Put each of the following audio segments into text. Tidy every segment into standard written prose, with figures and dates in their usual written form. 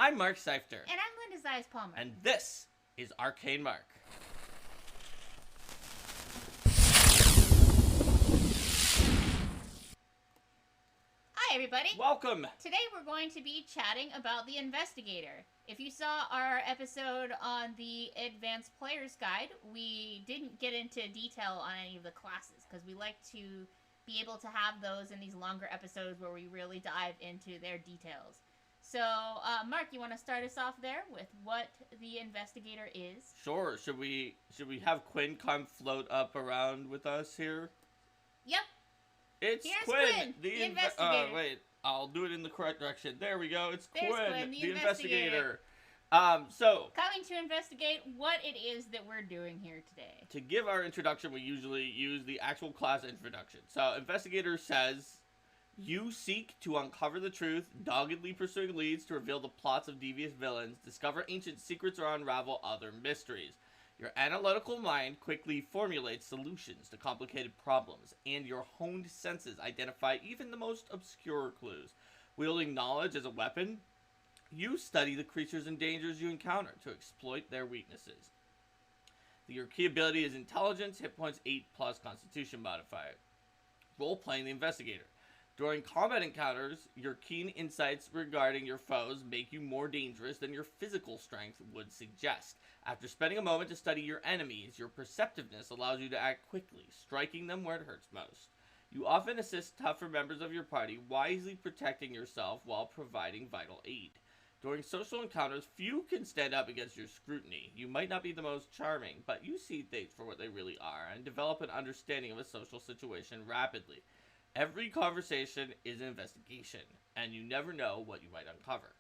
I'm Mark Seifter. And I'm Linda Zayas Palmer. And this is Arcane Mark. Hi, everybody. Welcome. Today we're going to be chatting about the Investigator. If you saw our episode on the Advanced Player's Guide, we didn't get into detail on any of the classes because we like to be able to have those in these longer episodes where we really dive into their details. So, Mark, you want to start us off there with what the Investigator is? Sure. Should we have Quinn come float up around with us here? Yep. It's Here's Quinn, the Investigator. Wait, I'll do it in the correct direction. There we go. It's There's Quinn, the Investigator. So coming to investigate what it is that we're doing here today. To give our introduction, we usually use the actual class introduction. So, Investigator says, you seek to uncover the truth, doggedly pursuing leads to reveal the plots of devious villains, discover ancient secrets, or unravel other mysteries. Your analytical mind quickly formulates solutions to complicated problems, and your honed senses identify even the most obscure clues. Wielding knowledge as a weapon, you study the creatures and dangers you encounter to exploit their weaknesses. Your key ability is Intelligence, hit points 8 plus Constitution modifier. Role-playing the Investigator. During combat encounters, your keen insights regarding your foes make you more dangerous than your physical strength would suggest. After spending a moment to study your enemies, your perceptiveness allows you to act quickly, striking them where it hurts most. You often assist tougher members of your party, wisely protecting yourself while providing vital aid. During social encounters, few can stand up against your scrutiny. You might not be the most charming, but you see things for what they really are and develop an understanding of a social situation rapidly. Every conversation is an investigation, and you never know what you might uncover.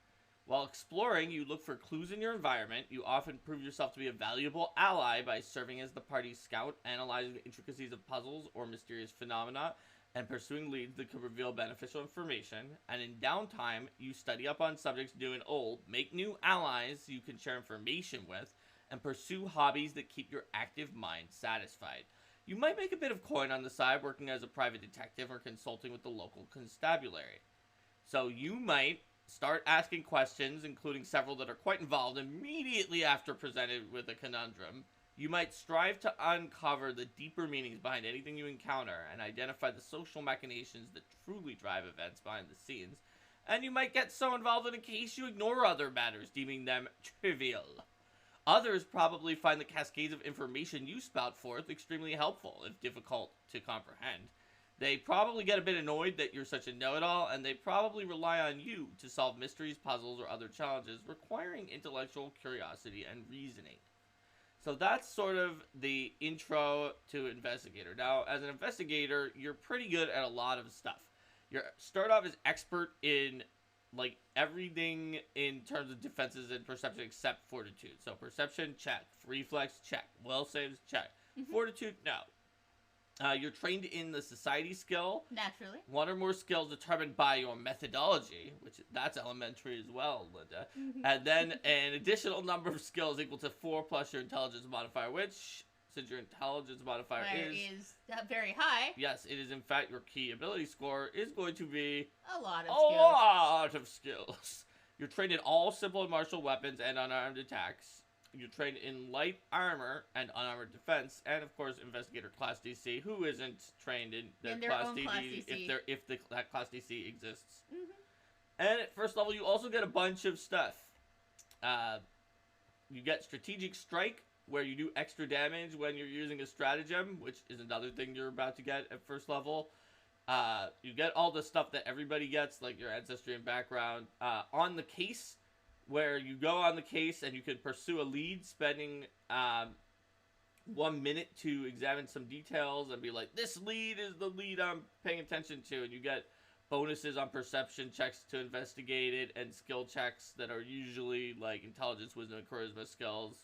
While exploring, you look for clues in your environment. You often prove yourself to be a valuable ally by serving as the party's scout, analyzing the intricacies of puzzles or mysterious phenomena, and pursuing leads that could reveal beneficial information. And in downtime, you study up on subjects new and old, make new allies you can share information with, and pursue hobbies that keep your active mind satisfied. You might make a bit of coin on the side working as a private detective or consulting with the local constabulary. So you might start asking questions, including several that are quite involved, immediately after presented with a conundrum. You might strive to uncover the deeper meanings behind anything you encounter and identify the social machinations that truly drive events behind the scenes. And you might get so involved in a case you ignore other matters, deeming them trivial. Others probably find the cascades of information you spout forth extremely helpful, if difficult to comprehend. They probably get a bit annoyed that you're such a know-it-all, and they probably rely on you to solve mysteries, puzzles, or other challenges requiring intellectual curiosity and reasoning. So that's sort of the intro to Investigator. Now, as an Investigator, you're pretty good at a lot of stuff. You start off as expert in like everything in terms of defenses and perception except fortitude. So perception, check. Reflex, check. Will saves, check. Fortitude, no. You're trained in the society skill. Naturally. One or more skills determined by your methodology, which that's elementary as well, Linda. And then an additional number of skills equal to 4 plus your intelligence modifier, which, since your intelligence modifier is very high. Yes, it is in fact your key ability score is going to be a lot of skills. You're trained in all simple and martial weapons and unarmed attacks. You're trained in light armor and unarmored defense, and of course, Investigator Class DC. Who isn't trained in their Class DC if that Class DC exists? And at first level, you also get a bunch of stuff. You get Strategic Strike, where you do extra damage when you're using a stratagem, which is another thing you're about to get at first level. You get all the stuff that everybody gets, like your ancestry and background. On the case, where you go on the case and you can pursue a lead, spending 1 minute to examine some details and be like, this lead is the lead I'm paying attention to, and you get bonuses on perception checks to investigate it, and skill checks that are usually like intelligence, wisdom, and charisma skills.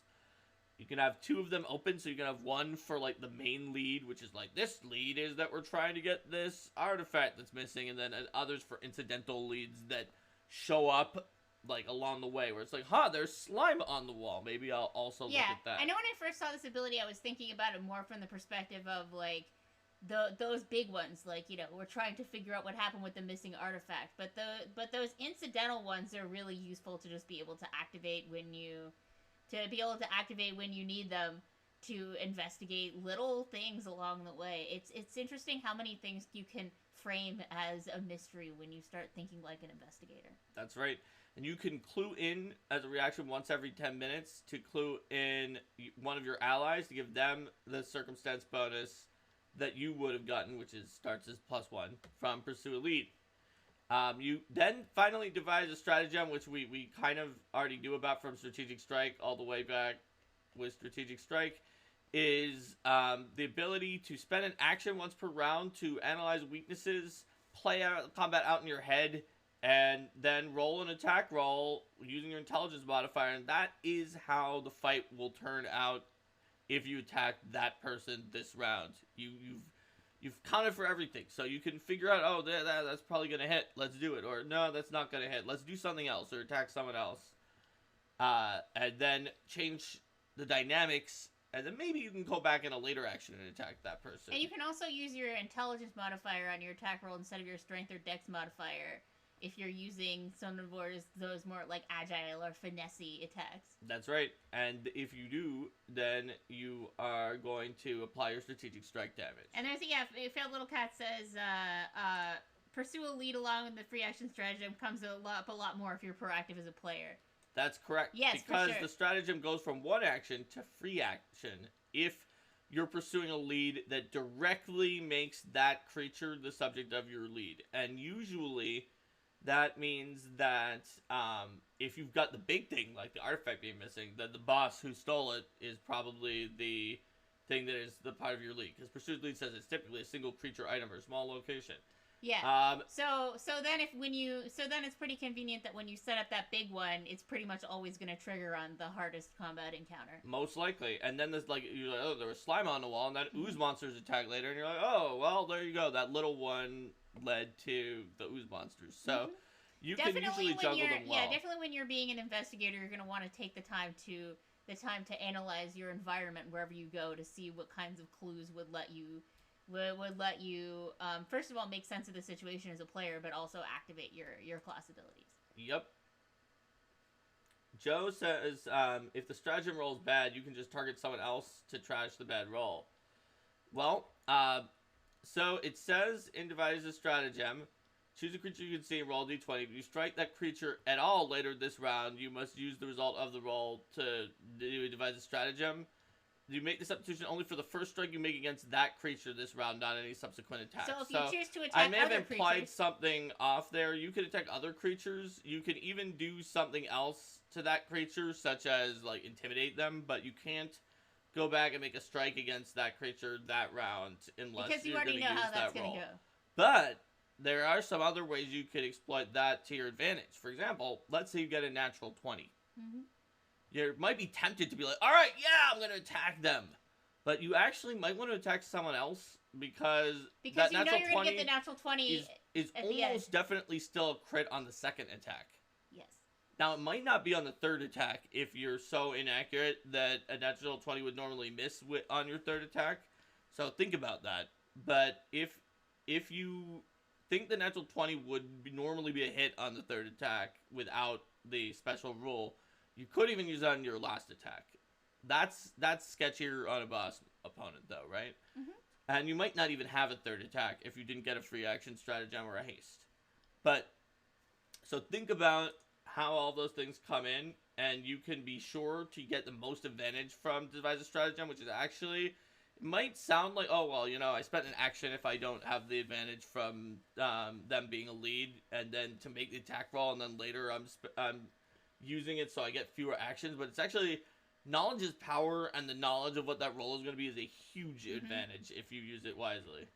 You can have 2 of them open, so you can have one for like the main lead, which is like, this lead is that we're trying to get this artifact that's missing, and then others for incidental leads that show up like along the way, where it's like, there's slime on the wall. Maybe I'll also look at that. I know when I first saw this ability, I was thinking about it more from the perspective of like those big ones, like, we're trying to figure out what happened with the missing artifact. But those incidental ones are really useful to just be able to activate when you need them, to investigate little things along the way. It's interesting how many things you can frame as a mystery when you start thinking like an investigator. That's right. And you can clue in as a reaction once every 10 minutes to clue in one of your allies to give them the circumstance bonus that you would have gotten, which starts as +1 from Pursue Elite. You then finally devise a stratagem, which we kind of already knew about from Strategic Strike all the way back with Strategic Strike, is the ability to spend an action once per round to analyze weaknesses, play out combat out in your head, and then roll an attack roll using your intelligence modifier, and that is how the fight will turn out if you attack that person this round. You've counted for everything, so you can figure out, oh, that's probably gonna hit, let's do it, or no, that's not gonna hit, let's do something else, or attack someone else, and then change the dynamics, and then maybe you can go back in a later action and attack that person. And you can also use your intelligence modifier on your attack roll instead of your strength or dex modifier if you're using some of those more like agile or finessey attacks. That's right. And if you do, then you are going to apply your strategic strike damage. And there's Failed Little Cat says pursue a lead along with the free action stratagem comes up a lot more if you're proactive as a player. That's correct. Yes, because for sure. The stratagem goes from one action to free action if you're pursuing a lead that directly makes that creature the subject of your lead. And usually that means that if you've got the big thing, like the artifact being missing, then the boss who stole it is probably the thing that is the part of your lead. Because Pursued Lead says it's typically a single creature, item, or small location. Yeah. So then it's pretty convenient that when you set up that big one, it's pretty much always going to trigger on the hardest combat encounter. Most likely. And then there's you're like, oh, there was slime on the wall, and then ooze monsters attack later, and you're like, oh, well, there you go. That little one led to the ooze monsters. So you can usually juggle them well. Yeah, definitely when you're being an investigator, you're going to want to take the time to analyze your environment wherever you go to see what kinds of clues would let you first of all make sense of the situation as a player, but also activate your class abilities. Yep. Joe says if the stratagem roll is bad, you can just target someone else to trash the bad roll. Well, so it says in Devise a Stratagem, choose a creature you can see and roll a d20. If you strike that creature at all later this round, you must use the result of the roll to devise a stratagem. You make the substitution only for the first strike you make against that creature this round, not any subsequent attack. So if you choose to attack I may have other implied creatures, something off there. You can attack other creatures. You can even do something else to that creature, such as intimidate them, but you can't go back and make a strike against that creature that round unless because you you're already going to know use how that's that going to roll. go. But there are some other ways you could exploit that to your advantage. For example, let's say you get a natural 20. Mm-hmm. You might be tempted to be like, all right, yeah, I'm going to attack them. But you actually might want to attack someone else because that you know natural you're going to get the natural 20 is almost definitely still a crit on the second attack. Yes. Now, it might not be on the third attack if you're so inaccurate that a natural 20 would normally miss on your third attack. So think about that. But if you think the natural 20 would normally be a hit on the third attack without the special rule, you could even use that on your last attack. That's sketchier on a boss opponent, though, right? Mm-hmm. And you might not even have a third attack if you didn't get a free action stratagem or a haste. But, so think about how all those things come in, and you can be sure to get the most advantage from Devise a Stratagem, which is actually, it might sound like, oh, well, I spent an action if I don't have the advantage from them being a lead, and then to make the attack roll, and then later I'm using it so I get fewer actions, but it's actually... Knowledge is power, and the knowledge of what that roll is going to be is a huge advantage if you use it wisely.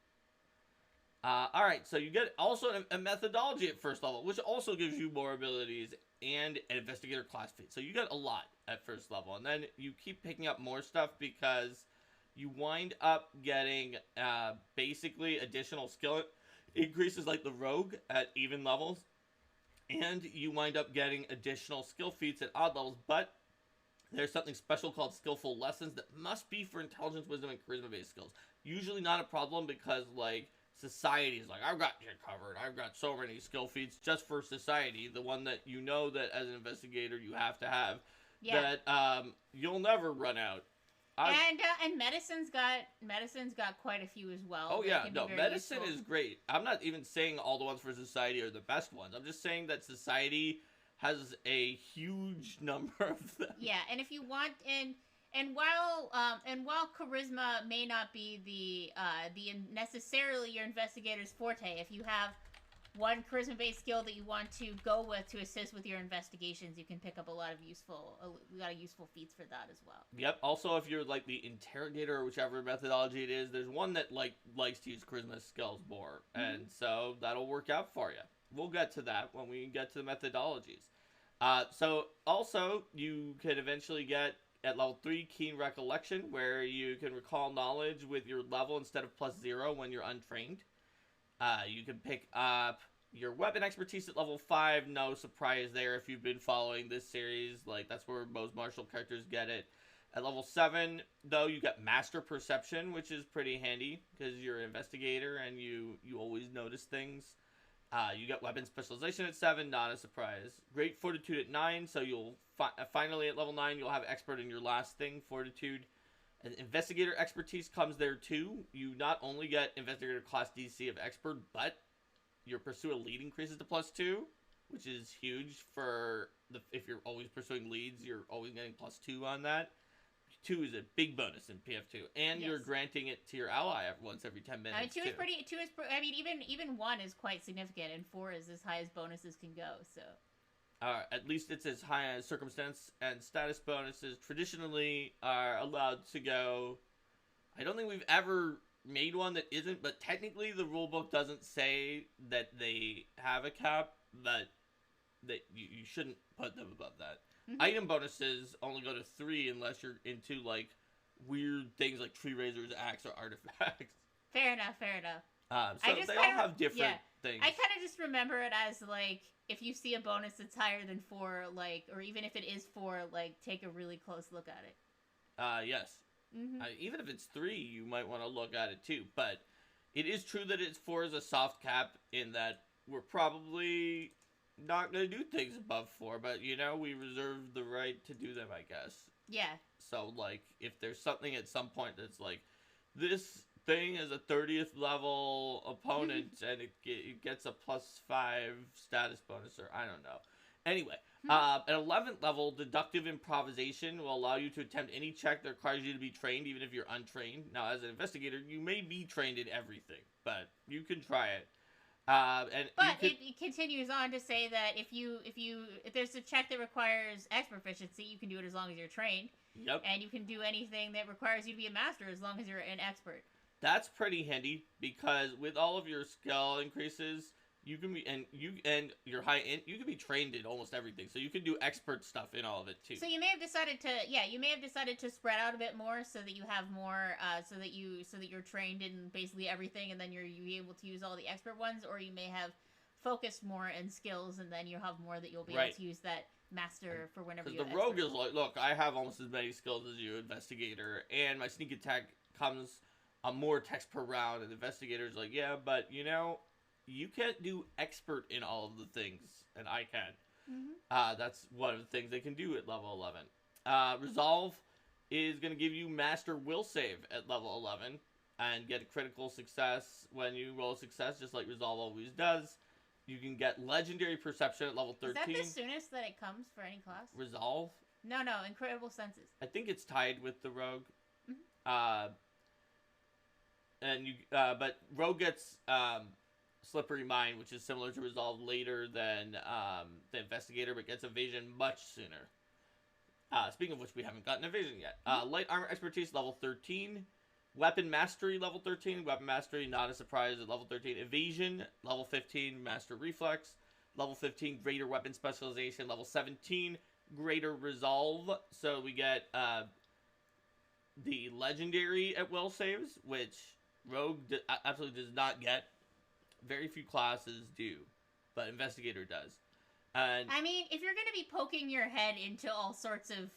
Alright, so you get also a methodology at first level, which also gives you more abilities and an investigator class feat. So you get a lot at first level, and then you keep picking up more stuff because you wind up getting basically additional skill increases like the rogue at even levels, and you wind up getting additional skill feats at odd levels, but There's something special called skillful lessons that must be for intelligence, wisdom, and charisma-based skills. Usually not a problem because, like, society is like, I've got you covered. I've got so many skill feats just for society. The one that you know that as an investigator you have to have. Yeah. That you'll never run out. And medicine's got quite a few as well. Oh yeah, no, medicine useful. is great. I'm not even saying all the ones for society are the best ones. I'm just saying that society has a huge number of them. Yeah, and if you want and while charisma may not be the necessarily your investigator's forte, if you have one charisma-based skill that you want to go with to assist with your investigations, you can pick up a lot of useful feats for that as well. Yep. Also, if you're like the interrogator or whichever methodology it is, there's one that likes to use charisma skills more, and so that'll work out for you. We'll get to that when we get to the methodologies. So also you can eventually get at level 3 keen recollection, where you can recall knowledge with your level instead of +0 when you're untrained. You can pick up your weapon expertise at level 5. No surprise there if you've been following this series. Like, that's where most martial characters get it. At level 7, though, you get master perception, which is pretty handy because you're an investigator and you always notice things. You get weapon specialization at 7, not a surprise. Great fortitude at 9, so you'll finally at level 9 you'll have expert in your last thing, fortitude. And investigator expertise comes there too. You not only get investigator class DC of expert, but your pursue a lead increases to +2, which is huge for if you're always pursuing leads, you're always getting +2 on that. 2 is a big bonus in PF2, and you're granting it to your ally once every 10 minutes. 2 is pretty. 2 is. I mean, even 1 is quite significant, and 4 is as high as bonuses can go. So. At least it's as high as circumstance and status bonuses traditionally are allowed to go. I don't think we've ever made one that isn't, but technically the rulebook doesn't say that they have a cap, but that you shouldn't put them above that. Item bonuses only go to 3 unless you're into like weird things like tree razors, axe, or artifacts. Fair enough. So they all have different things. I kind of just remember it as like, if you see a bonus that's higher than 4, like, or even if it is 4, like, take a really close look at it. Yes. Even if it's 3, you might want to look at it too. But it is true that 4 is a soft cap in that we're probably not going to do things above 4, but, you know, we reserve the right to do them, I guess. Yeah. So, like, if there's something at some point that's like, this thing is a 30th level opponent and it gets a +5 status bonus, or I don't know. Anyway, at 11th level, deductive improvisation will allow you to attempt any check that requires you to be trained, even if you're untrained. Now, as an investigator, you may be trained in everything, but you can try it. It continues on to say that if there's a check that requires X proficiency, you can do it as long as you're trained. Yep. And you can do anything that requires you to be a master as long as you're an expert. That's pretty handy because with all of your skill increases, you can be you can be trained in almost everything. So you can do expert stuff in all of it too. So you may have decided to spread out a bit more so that you have more so that you're trained in basically everything, and then you'll be able to use all the expert ones, or you may have focused more in skills and then you'll have more that you'll be able to use that master for whenever you have the rogue is like, look, I have almost as many skills as you, investigator, and my sneak attack comes on more text per round, and the investigator's like, yeah, but you know, you can't do expert in all of the things, and I can. That's one of the things they can do at level 11. Resolve is going to give you master will save at level 11 and get a critical success when you roll a success, just like Resolve always does. You can get legendary perception at level 13. Is that the soonest that it comes for any class? Resolve? No, incredible senses. I think it's tied with the rogue. But rogue gets slippery mind, which is similar to Resolve later than the investigator, but gets evasion much sooner. Speaking of which, we haven't gotten evasion yet. Light armor expertise level 13. Weapon mastery level 13. Weapon mastery, not a surprise, at level 13. Evasion level 15. Master reflex level 15. Greater weapon specialization level 17. Greater resolve. So we get the legendary at will saves, which rogue absolutely does not get. Very few classes do, but investigator does. And I mean, if you're going to be poking your head into all sorts of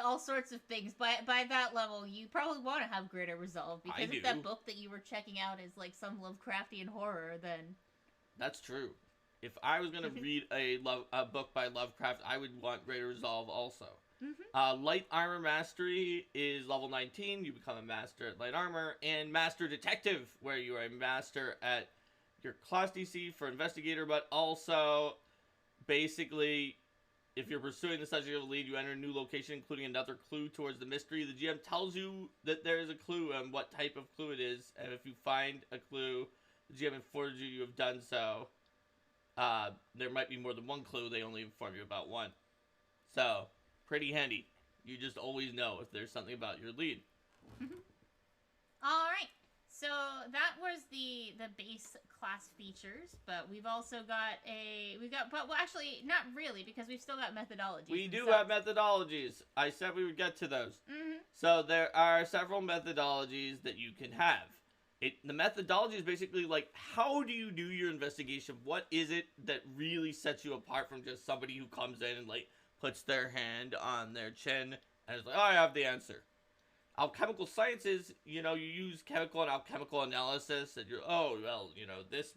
all sorts of things. By that level, you probably want to have greater resolve, because if that book that you were checking out is like some Lovecraftian horror, then that's true. If I was gonna read a book by Lovecraft, I would want greater resolve also. Light Armor Mastery is level 19. You become a master at Light Armor. And Master Detective, where you are a master at your class DC for Investigator, but also, basically, if you're pursuing the subject of a lead, you enter a new location, including another clue towards the mystery. The GM tells you that there is a clue and what type of clue it is, and if you find a clue, the GM informs you you have done so. There might be more than one clue. They only inform you about one. So, pretty handy. You just always know if there's something about your lead. All right. So that was the base class features, but we've also got well, actually not really, because we've still got methodologies. We do have methodologies. I said we would get to those. So there are several methodologies that you can have. The methodology is basically like, how do you do your investigation? What is it that really sets you apart from just somebody who comes in and like puts their hand on their chin and is like, oh, I have the answer. Alchemical sciences, you use chemical and alchemical analysis, and you're, oh, well, this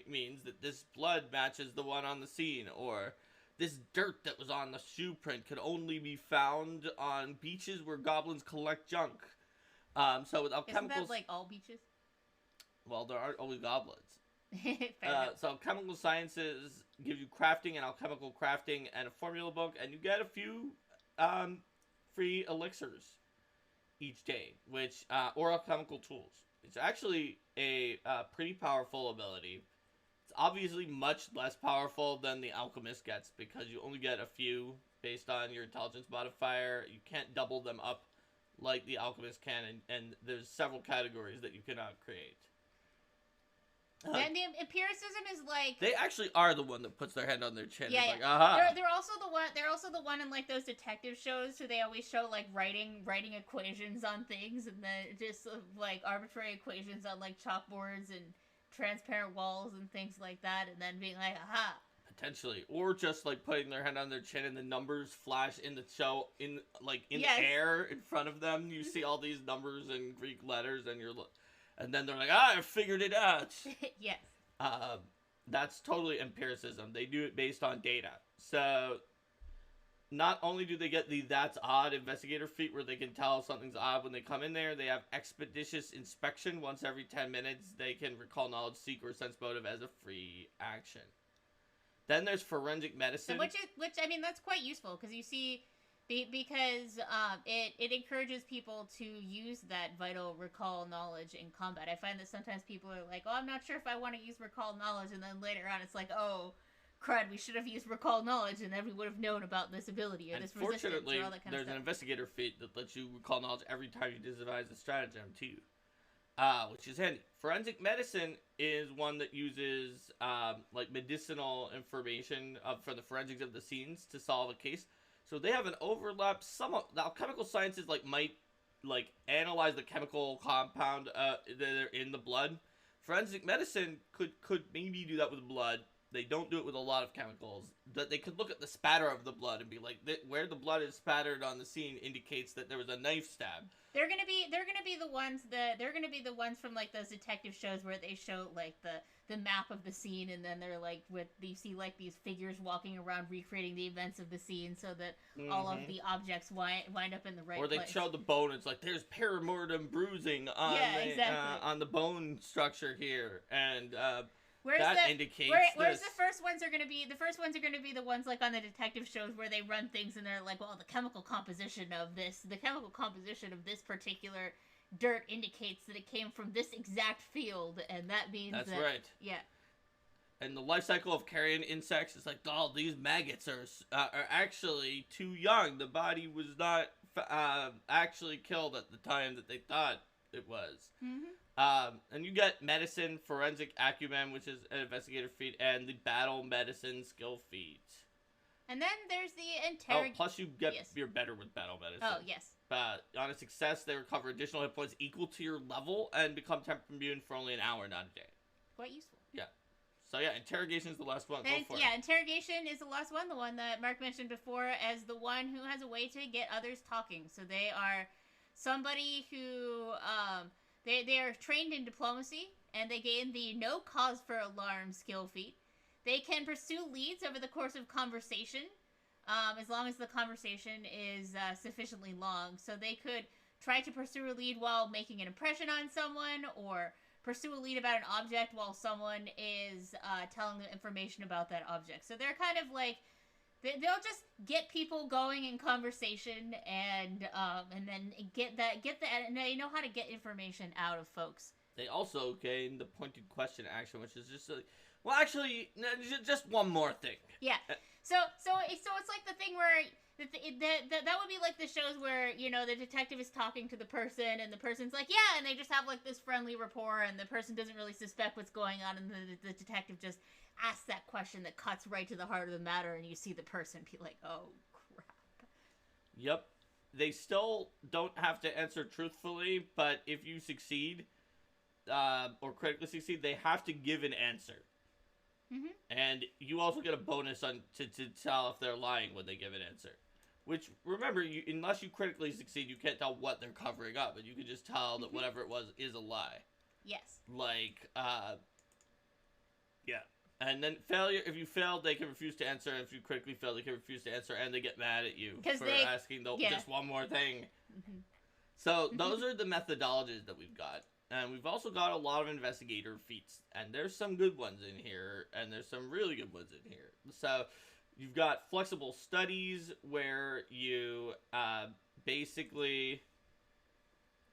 means that this blood matches the one on the scene, or this dirt that was on the shoe print could only be found on beaches where goblins collect junk. So with alchemicals... Isn't that like all beaches? Well, there aren't always goblins. So chemical sciences gives you crafting and alchemical crafting and a formula book, and you get a few free elixirs each day, which or alchemical tools. It's actually a pretty powerful ability. It's obviously much less powerful than the alchemist gets, because you only get a few based on your intelligence modifier. You can't double them up like the alchemist can, and there's several categories that you cannot create. And the empiricism is like, they actually are the one that puts their hand on their chin. Yeah, like, aha. They're also the one. They're also the one in like those detective shows who they always show like writing equations on things, and then just like arbitrary equations on like chalkboards and transparent walls and things like that, and then being like, aha. Potentially, or just like putting their hand on their chin and the numbers flash in the show in the air in front of them. You see all these numbers and Greek letters, and then they're like, I figured it out. Yes. That's totally empiricism. They do it based on data. So, not only do they get the That's Odd investigator feat, where they can tell something's odd when they come in there, they have expeditious inspection. Once every 10 minutes, they can recall knowledge, seek, or sense motive as a free action. Then there's forensic medicine. Which I mean, that's quite useful, because you see... Because it encourages people to use that vital recall knowledge in combat. I find that sometimes people are like, oh, I'm not sure if I want to use recall knowledge, and then later on it's like, oh, crud, we should have used recall knowledge, and then we would have known about this ability or this resistance or all that kind of stuff. There's an investigator feat that lets you recall knowledge every time you devise a stratagem too, which is handy. Forensic medicine is one that uses like medicinal information from the forensics of the scenes to solve a case. So they have an overlap. Some of the alchemical sciences might analyze the chemical compound that are in the blood. Forensic medicine could maybe do that with blood. They don't do it with a lot of chemicals. That they could look at the spatter of the blood and be like, where the blood is spattered on the scene indicates that there was a knife stab. They're gonna be the ones from like those detective shows where they show like the map of the scene, and then they're like you see like these figures walking around recreating the events of the scene, so that all of the objects wind up in the right place. Or they show the bone. It's like there's perimortem bruising on on the bone structure here, and indicates whereas the first ones are gonna be the ones like on the detective shows where they run things and they're like, well, the chemical composition of this particular dirt indicates that it came from this exact field, and that means that's right. Yeah. And the life cycle of carrion insects is like, oh, these maggots are actually too young. The body was not actually killed at the time that they thought it was. And you get medicine, forensic acumen, which is an investigator feat, and the battle medicine skill feat. And then there's the interrogation. Oh, plus you're better with battle medicine. Oh, yes. On a success, they recover additional hit points equal to your level and become temper immune for only an hour, not a day. Quite useful. Yeah. So yeah, interrogation is the last one. Go for it. Yeah, interrogation is the last one, the one that Mark mentioned before, as the one who has a way to get others talking. So they are somebody who they are trained in diplomacy, and they gain the no cause for alarm skill feat. They can pursue leads over the course of conversation, as long as the conversation is sufficiently long. So they could try to pursue a lead while making an impression on someone, or pursue a lead about an object while someone is telling them information about that object. So they're kind of like, they'll just get people going in conversation, and then and they know how to get information out of folks. They also gain the pointed question action, which is just well, actually, just one more thing. Yeah. So it's like the thing where that would be like the shows where, you know, the detective is talking to the person, and the person's like, yeah, and they just have like this friendly rapport, and the person doesn't really suspect what's going on, and the detective just asks that question that cuts right to the heart of the matter, and you see the person be like, oh crap. Yep. They still don't have to answer truthfully, but if you succeed, or critically succeed, they have to give an answer. Mm-hmm. And you also get a bonus to tell if they're lying when they give an answer. Which, remember, unless you critically succeed, you can't tell what they're covering up, but you can just tell that whatever it was is a lie. Yes. Like, yeah. And then failure, if you fail, they can refuse to answer. If you critically fail, they can refuse to answer, and they get mad at you for asking just one more thing. Mm-hmm. So, those are the methodologies that we've got. And we've also got a lot of investigator feats, and there's some good ones in here, and there's some really good ones in here. So, you've got flexible studies, where you basically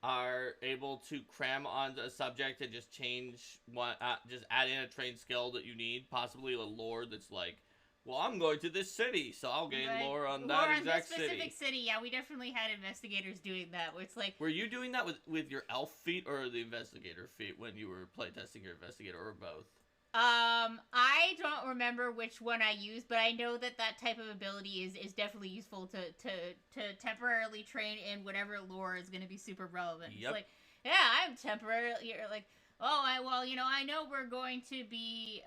are able to cram on a subject and just change one, just add in a trained skill that you need, possibly a lore that's like, well, I'm going to this city, so I'll gain lore on that exact city. Specific city. Yeah, we definitely had investigators doing that, where it's like... Were you doing that with your elf feat or the investigator feat when you were playtesting your investigator, or both? I don't remember which one I used, but I know that type of ability is definitely useful to temporarily train in whatever lore is going to be super relevant. Yep. It's like, yeah, I'm temporarily... Like, I know we're going to be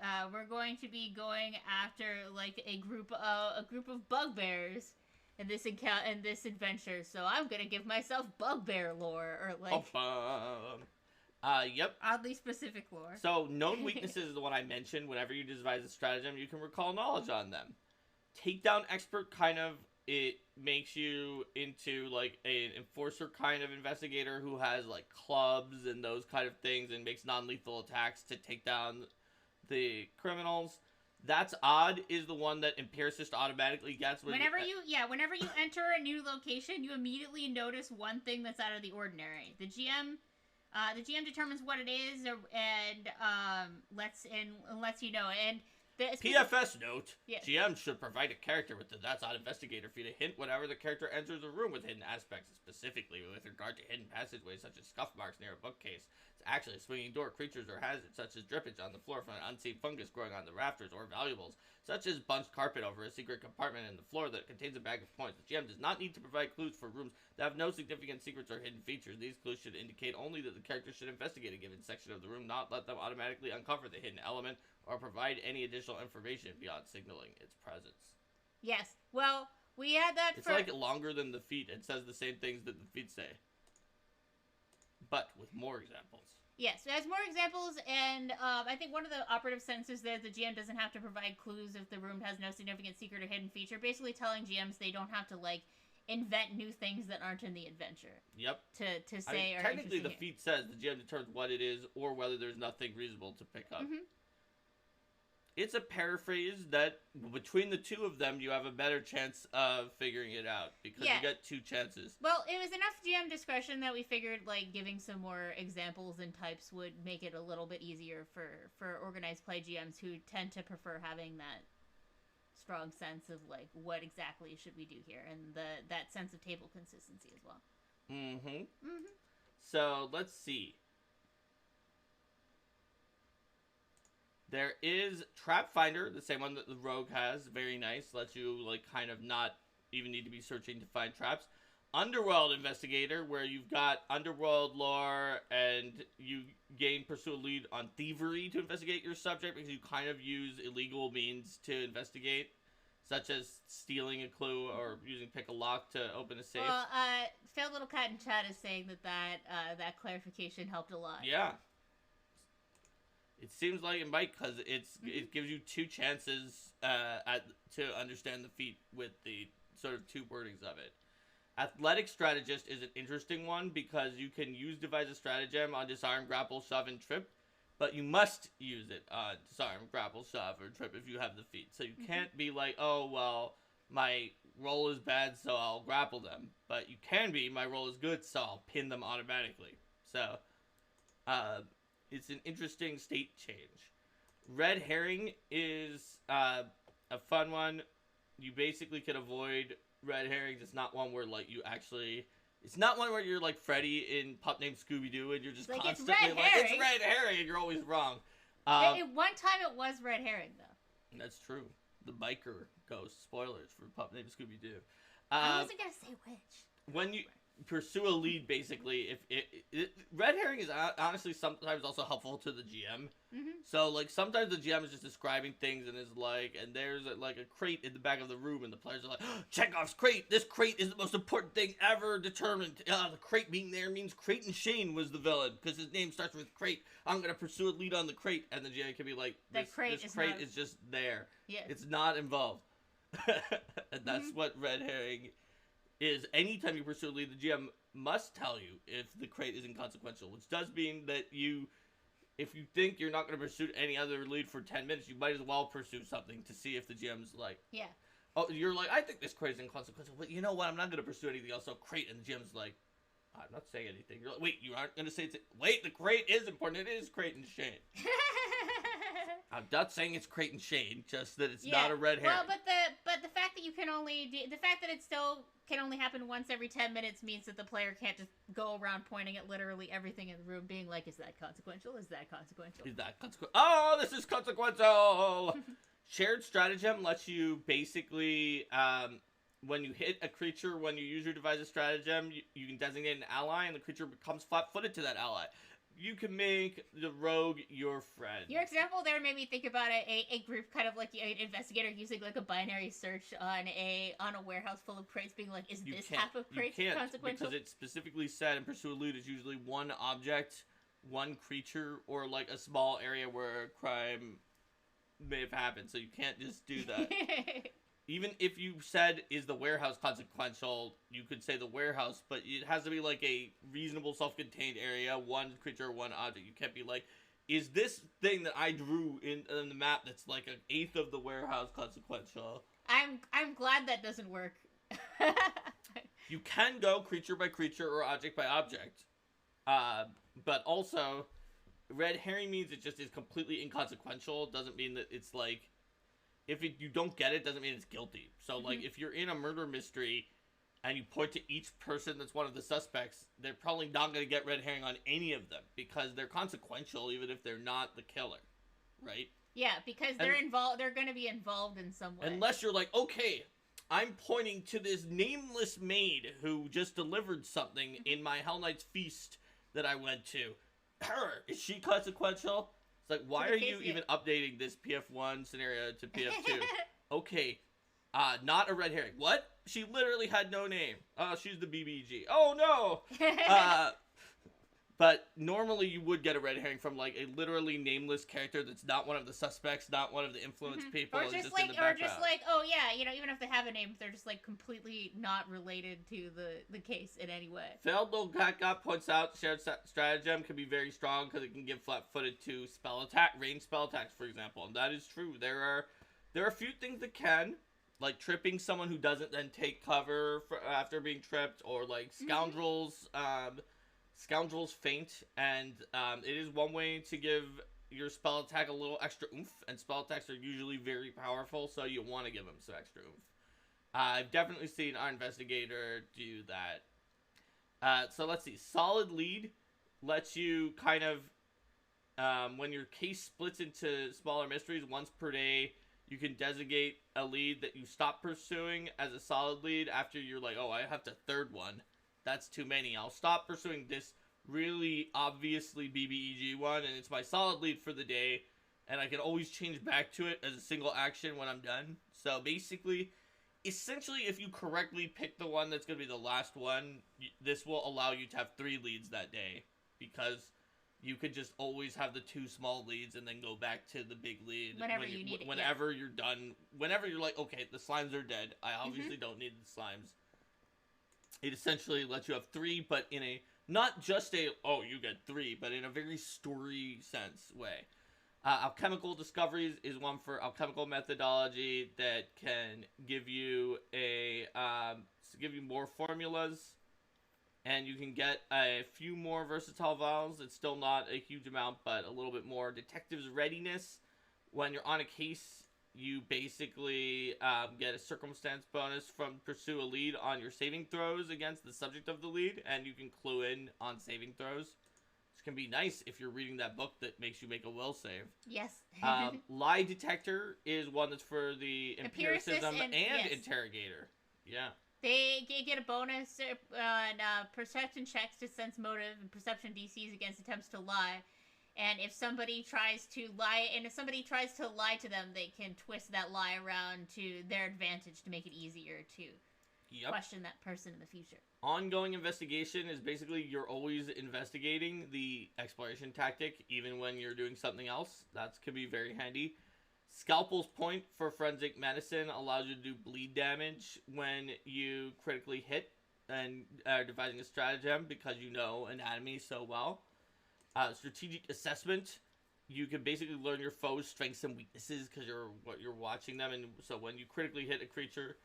going after like a group of bugbears in this adventure. So I'm gonna give myself bugbear lore, or like, yep, oddly specific lore. So known weaknesses is the one I mentioned. Whenever you devise a stratagem, you can recall knowledge on them. Takedown expert kind of. It makes you into, like, an enforcer kind of investigator who has, like, clubs and those kind of things and makes non-lethal attacks to take down the criminals. That's Odd is the one that Empiricist automatically gets. Whenever you enter a new location, you immediately notice one thing that's out of the ordinary. The GM determines what it is, and lets you know. And PFS note, yes. GM should provide a character with the That's Odd Investigator feat a hint whenever the character enters a room with hidden aspects, specifically with regard to hidden passageways such as scuff marks near a bookcase. It's actually a swinging door, creatures or hazards such as drippage on the floor from an unseen fungus growing on the rafters, or valuables such as bunched carpet over a secret compartment in the floor that contains a bag of points. The GM does not need to provide clues for rooms that have no significant secrets or hidden features. These clues should indicate only that the character should investigate a given section of the room, not let them automatically uncover the hidden element or provide any additional information beyond signaling its presence. Yes. Well, we had that It's like longer than the feat. It says the same things that the feet say, but with more examples. Yes, it has more examples, and I think one of the operative sentences there, the GM doesn't have to provide clues if the room has no significant secret or hidden feature, basically telling GMs they don't have to, like, invent new things that aren't in the adventure. Yep. To say, technically the feat says the GM determines what it is or whether there's nothing reasonable to pick up. Mm-hmm. It's a paraphrase that between the two of them, you have a better chance of figuring it out because you get two chances. Well, it was enough GM discretion that we figured, like, giving some more examples and types would make it a little bit easier for organized play GMs who tend to prefer having that strong sense of, like, what exactly should we do here, and that sense of table consistency as well. Mm-hmm. Mm-hmm. So, let's see. There is Trap Finder, the same one that the Rogue has. Very nice. Lets you, like, kind of not even need to be searching to find traps. Underworld Investigator, where you've got underworld lore and you pursue a lead on thievery to investigate your subject because you kind of use illegal means to investigate, such as stealing a clue or using pick a lock to open a safe. Well, Failed Little Cat in chat is saying that clarification helped a lot. Yeah. It seems like it might, because it gives you 2 chances to understand the feat with the sort of 2 wordings of it. Athletic Strategist is an interesting one because you can use Devise a Stratagem on Disarm, Grapple, Shove, and Trip, but you must use it on Disarm, Grapple, Shove, or Trip if you have the feat. So you can't be like, oh, well, my roll is bad, so I'll grapple them. But you can be, my roll is good, so I'll pin them automatically. So, it's an interesting state change. Red Herring is a fun one. You basically can avoid red herrings. It's not one where like you actually. It's not one where you're like Freddy in Pup Named Scooby-Doo and you're just like, constantly it's red herring and you're always wrong. One time it was red herring though. That's true. The biker ghost. Spoilers for Pup Named Scooby-Doo. I wasn't gonna say which. When you pursue a lead, basically, if red herring is honestly sometimes also helpful to the GM. So like sometimes the GM is just describing things and is like, and there's like a crate in the back of the room, and the players are like, oh, Chekhov's crate. This crate is the most important thing ever determined. The crate being there means Creighton Shane was the villain because his name starts with crate. I'm gonna pursue a lead on the crate, and the GM can be like, this crate is just there. Yeah, it's not involved. And that's what red herring is. Anytime you pursue a lead, the GM must tell you if the crate is inconsequential, which does mean that if you think you're not going to pursue any other lead for 10 minutes, you might as well pursue something to see if the GM's like, yeah. Oh, you're like, I think this crate is inconsequential, but you know what? I'm not going to pursue anything else. So crate, and the GM's like, I'm not saying anything. You're like, wait, you aren't going to say wait, the crate is important. It is Creighton Shane. I'm not saying it's Creighton Shane, just that it's not a red herring. Well, but the fact that you can only the fact that it still can only happen once every 10 minutes means that the player can't just go around pointing at literally everything in the room, being like, "Is that consequential? Is that consequential? Is that consequential? Oh, this is consequential." Shared Stratagem lets you basically, when you hit a creature, when you use your Devise a Stratagem, you can designate an ally, and the creature becomes flat-footed to that ally. You can make the rogue your friend. Your example there made me think about a group kind of like an investigator using like a binary search on a warehouse full of crates, being like, is this half of crates consequential? Because it specifically said in Pursue a Lead is usually one object, one creature, or like a small area where a crime may have happened. So you can't just do that. Even if you said, is the warehouse consequential, you could say the warehouse, but it has to be like a reasonable self-contained area, one creature, one object. You can't be like, is this thing that I drew in the map that's like an eighth of the warehouse consequential? I'm glad that doesn't work. You can go creature by creature or object by object. But also, red herring means it just is completely inconsequential. It doesn't mean that it's like, if you don't get it, doesn't mean it's guilty. So, like, if you're in a murder mystery and you point to each person that's one of the suspects, they're probably not going to get red herring on any of them because they're consequential even if they're not the killer, right? Yeah, because they're involved. They're going to be involved in some way. Unless you're like, okay, I'm pointing to this nameless maid who just delivered something in my Hell Knight's feast that I went to. Her, is she consequential? It's like, why are you even updating this PF1 scenario to PF2? Okay, not a red herring. What? She literally had no name. She's the BBG. Oh, no! But normally you would get a red herring from, like, a literally nameless character that's not one of the suspects, not one of the influenced people. Or just like, oh, yeah, you know, even if they have a name, they're just, like, completely not related to the case in any way. Failed Little Cat points out Shared Stratagem can be very strong because it can give flat-footed to spell attack, ranged spell attacks, for example. And that is true. There are a few things that can, like tripping someone who doesn't then take cover after being tripped, or, like, Scoundrels, Scoundrels Faint, and it is one way to give your spell attack a little extra oomph, and spell attacks are usually very powerful, so you want to give them some extra oomph. I've definitely seen our Investigator do that. So let's see. Solid Lead lets you kind of, when your case splits into smaller mysteries once per day, You can designate a lead that you stop pursuing as a solid lead after you're like, oh, I have to third one. That's too many. I'll stop pursuing this really obviously BBEG one, and it's my solid lead for the day, and I can always change back to it as a single action when I'm done. So basically, essentially, if you correctly pick the one that's going to be the last one, this will allow you to have 3 leads that day, because you could just always have the 2 small leads and then go back to the big lead whenever you need it. Whenever you're done, whenever you're like, okay, the slimes are dead, I obviously don't need the slimes. It essentially lets you have 3, but in a, not just a, oh, you get 3, but in a very story sense way. Alchemical discoveries is one for alchemical methodology that can give you more formulas, and you can get a few more versatile vials. It's still not a huge amount, but a little bit more. Detective's readiness. When you're on a case, you basically get a circumstance bonus from pursue a lead on your saving throws against the subject of the lead, and you can clue in on saving throws. Can be nice if you're reading that book that makes you make a will save. Yes. Lie detector is one that's for the empiricism and yes. interrogator. Yeah. They get a bonus on perception checks to sense motive and perception DCs against attempts to lie. And if somebody tries to lie, to them, they can twist that lie around to their advantage to make it easier to question that person in the future. Ongoing investigation is basically you're always investigating the exploration tactic, even when you're doing something else. That could be very handy. Scalpel's point for forensic medicine allows you to do bleed damage when you critically hit and are devising a stratagem because you know anatomy so well. Strategic assessment. You can basically learn your foe's strengths and weaknesses because you're watching them, and so when you critically hit a creature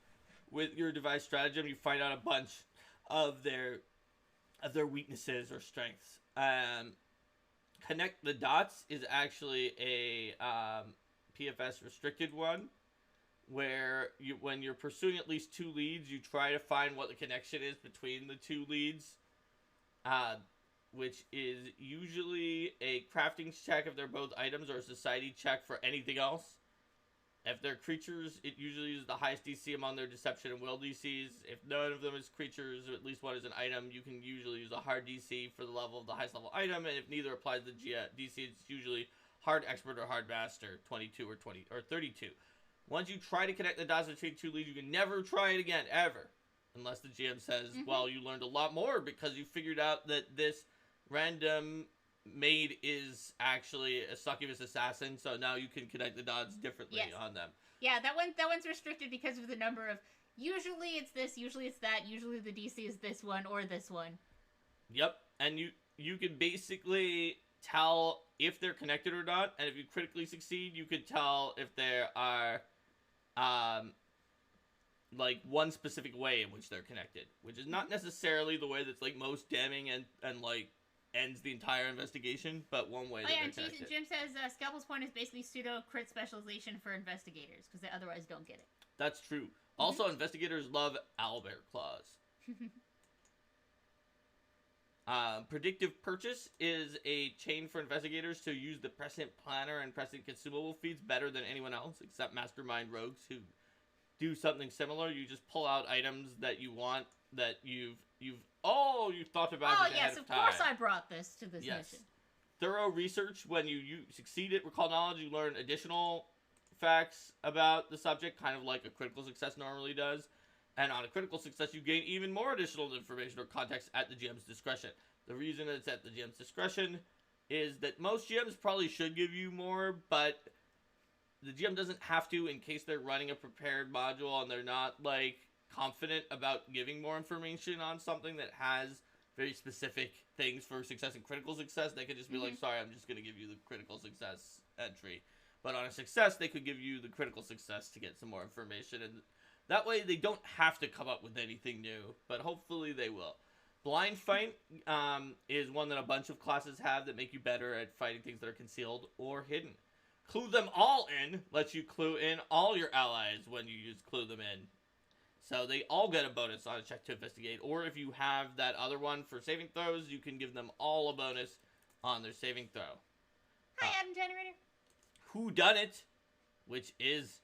with your devised stratagem, you find out a bunch of their weaknesses or strengths. Connect the dots is actually a PFS restricted one, where when you're pursuing at least 2 leads, you try to find what the connection is between the 2 leads, which is usually a crafting check if they're both items, or a society check for anything else. If they're creatures, it usually is the highest DC among their deception and will DCs. If none of them is creatures, or at least one is an item, you can usually use a hard DC for the level of the highest level item. And if neither applies to DC, it's usually hard expert or hard master, 22 or 20 or 32. Once you try to connect the dots between 2 leads, you can never try it again, ever. Unless the GM says, well, you learned a lot more because you figured out that this random maid is actually a succubus assassin, so now you can connect the dots differently on them. Yeah, that one's restricted because of the number of, usually it's this, usually it's that, usually the DC is this one or this one. Yep, and you can basically tell if they're connected or not, and if you critically succeed, you could tell if there are like one specific way in which they're connected, which is not necessarily the way that's like most damning and like ends the entire investigation, but one way. And Jim says Scalpel's point is basically pseudo crit specialization for investigators because they otherwise don't get it. That's true. Also, investigators love owlbear claws. Predictive purchase is a chain for investigators to use the prescient planner and prescient consumable feeds better than anyone else, except mastermind rogues who do something similar. You just pull out items that you want that you've thought about it ahead of time. Of course I brought this to this mission. Thorough research. When you succeed at recall knowledge, you learn additional facts about the subject, kind of like a critical success normally does. And on a critical success, you gain even more additional information or context at the GM's discretion. The reason it's at the GM's discretion is that most GMs probably should give you more, but the GM doesn't have to in case they're running a prepared module and they're not, like, confident about giving more information on something that has very specific things for success and critical success. They could just be like, sorry, I'm just going to give you the critical success entry. But on a success, they could give you the critical success to get some more information, and that way they don't have to come up with anything new, but hopefully they will. Blind Fight is one that a bunch of classes have that make you better at fighting things that are concealed or hidden. Clue Them All In lets you clue in all your allies when you use Clue Them In. So they all get a bonus on a check to investigate, or if you have that other one for saving throws, you can give them all a bonus on their saving throw. Hi, Adam Generator. Whodunit, which is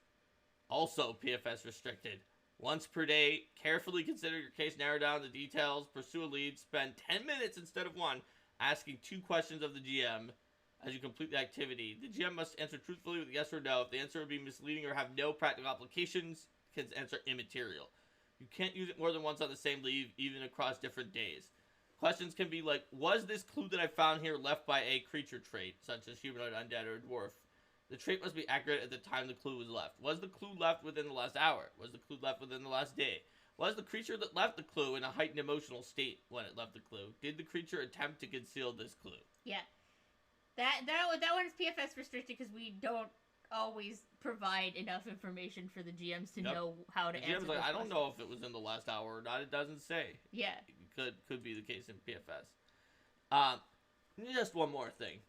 Also PFS restricted. Once per day, carefully consider your case, narrow down the details, pursue a lead, spend 10 minutes instead of 1, asking 2 questions of the GM as you complete the activity. The GM must answer truthfully with yes or no. If the answer would be misleading or have no practical applications, can answer immaterial. You can't use it more than once on the same lead, even across different days. Questions can be like, was this clue that I found here left by a creature trait, such as humanoid, undead, or dwarf? The trait must be accurate at the time the clue was left. Was the clue left within the last hour? Was the clue left within the last day? Was the creature that left the clue in a heightened emotional state when it left the clue? Did the creature attempt to conceal this clue? Yeah. That one's PFS restricted because we don't always provide enough information for the GMs to know how to answer. GM's like, I don't know if it was in the last hour or not. It doesn't say. Yeah. It could be the case in PFS. Just one more thing.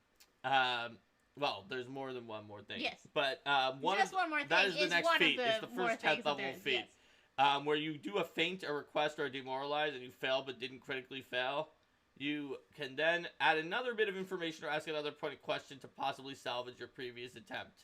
Well, there's more than one more thing. Yes. But one more thing. that is the next feat. It's the first 10th level feat. Yes. Where you do a feint, a request, or a demoralize, and you fail but didn't critically fail. You can then add another bit of information or ask another pointed question to possibly salvage your previous attempt.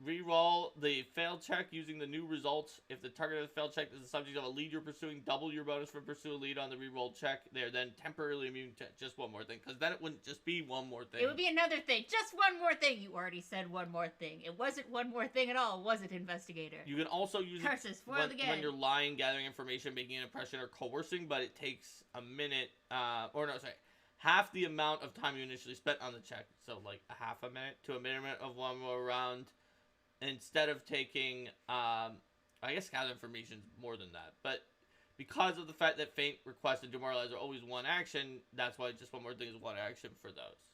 Reroll the fail check using the new results. If the target of the fail check is the subject of a lead you're pursuing, double your bonus for pursue a lead on the reroll check. They're then temporarily immune to just one more thing, because then it wouldn't just be one more thing. It would be another thing. Just one more thing. You already said one more thing. It wasn't one more thing at all, was it, Investigator? You can also use Curses, it when you're lying, gathering information, making an impression, or coercing, but it takes a minute, half the amount of time you initially spent on the check. So like a half a minute to a minute of one more round. Instead of taking, I guess gather information is more than that. But because of the fact that feint, request, and demoralize are always one action, that's why just one more thing is one action for those.